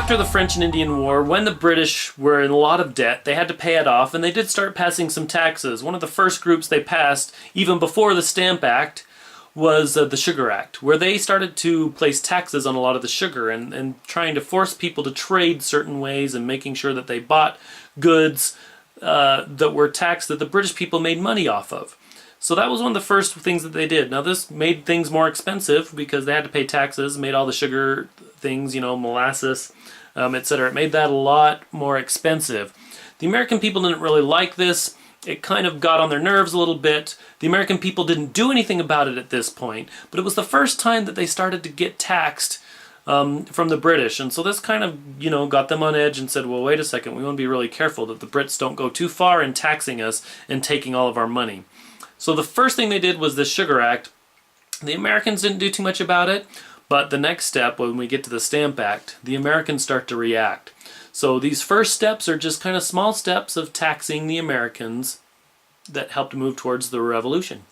after the French and Indian War, when the British were in a lot of debt, they had to pay it off, and they did start passing some taxes. One of the first groups they passed, even before the Stamp Act, was the Sugar Act, where they started to place taxes on a lot of the sugar and trying to force people to trade certain ways and making sure that they bought goods that were taxed that the British people made money off of. So that was one of the first things that they did. Now this made things more expensive because they had to pay taxes, made all the sugar things, you know, molasses, etc. It made that a lot more expensive. The American people didn't really like this. It kind of got on their nerves a little bit. The American people didn't do anything about it at this point, but it was the first time that they started to get taxed from the British. And so this kind of, you know, got them on edge and said, well, wait a second, we want to be really careful that the Brits don't go too far in taxing us and taking all of our money. So the first thing they did was the Sugar Act. The Americans didn't do too much about it, but the next step, when we get to the Stamp Act, the Americans start to react. So these first steps are just kind of small steps of taxing the Americans that helped move towards the revolution.